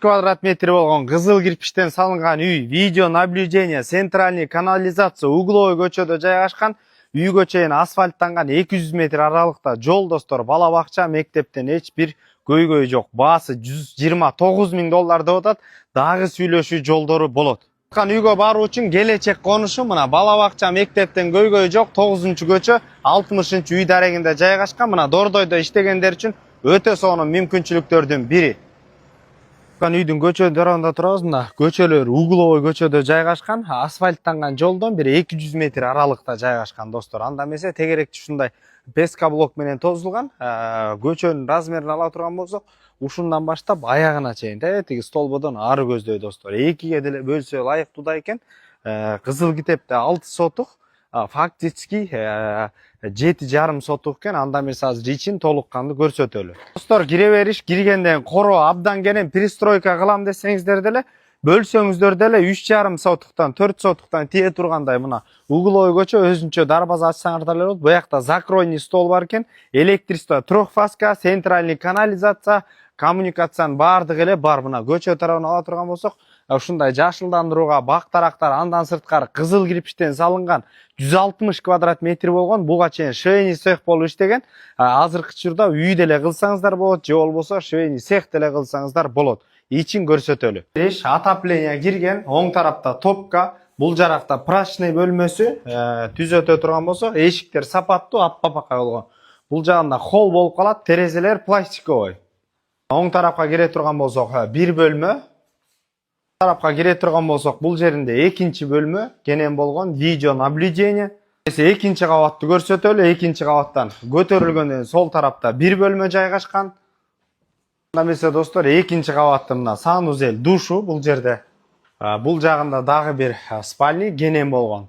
Kvadrat metri болгон кызыл кирпичтен салынган үй, видео наблюдение, центральный канализация, угловой көчөдө жайгашкан. Үйгө чейин асфальттанган 200 метр аралыкта жол достор. Бала бакча, мектептен эч бир көйгөй жок. Баасы $129 000 деп атат. Дагы сүйлөшүү жолдору болот. Үйгө баруу үчүн келечек конушу мына бала бакча, мектептен көйгөй жок. 9-көчө 60-үй дарегинде жайгашкан. Мына Дордойдо иштегендер үчүн өтө сонун мүмкүнчүлүктөрдүн бири. Үйдүн көчө дарагында турабыз. Мына көчөлөр угловой көчөдө жайгашкан, асфальттанган жолдон бир 200 метр аралыкта жайгашкан достор. Анда эмесе тегерекчи ушундай песка блок менен тозулган. Көчөнүн размерин ала турган болсок, ушундан баштап аягына чейин тиги столбодон ары көздөй достор. Экиге деле бөлсө ылайыктуу экен. Кызыл китепте 6 сотук, фактически 7,5 сотук экен. Анда эмес азыр ичин толук канды көрсөтөлү. Достор, кире бериш, киргенден коро абдан кенен пристройка кылам десеңиздер деле, бөлсөңүздөр деле 3,5 сотуктан 4 сотуктан тие тургандай мына угловой көчө өзүнчө дарбаза ачсаңыздар эле болот. Буякта закройный стол бар экен, электричество трехфазка, центральный канализация, коммуникациянын баардыгы эле бар. Мына көчө тарабын ала турган болсок, ушундай жашылдандырууга бак-тарактар андан сырткары кызыл кирпичтен салынган 160 квадрат метр болгон. Буга чейин швейный цех болуп иштеген. Азыркы учурда үй деле кылсаңыздар болот, же болбосо швейный цех деле кылсаңыздар болот. Ичин көрсөтөлү. Отопление кирген, оң тарапта топка, бул жаракта прачный бөлмөсү, түзөтө турган болсо, эшиктер сапаттуу, аппапакка болгон. Бул жагында холл болуп калат, терезелер пластиковый. Оң тарапка кире турган болсок, бир бөлмө. Тарапка кире турган болсок, бул жеринде экинчи бөлмө, кенен болгон видео наблюдение. Экинчи кабатты көрсөтөлү, экинчи кабаттан көтөрүлгөндөн сол тарапта бир бөлмө жайгашкан. Мына достор, экинчи кабатты мына санузел, душу бул жерде. Бул жагында дагы бир спальня кенен болгон.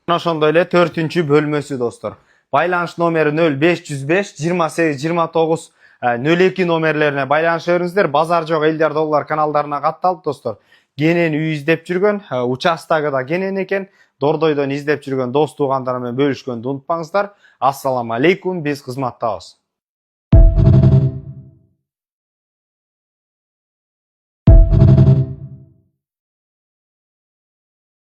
Ошондой эле 4-чү бөлмөсү достор. Байланыш номери 0505 28 29 02 номерлерине байланыша бериңиздер. Базар жок элдер доллар каналдарына катталып достор. Кенен үй издеп жүргөн, участогы да кенен экен. Дордойдон издеп жүргөн дос туугандар менен бөлүшкөндү унутпаңыздар. Ассаламу алейкум, биз кызматтабыз.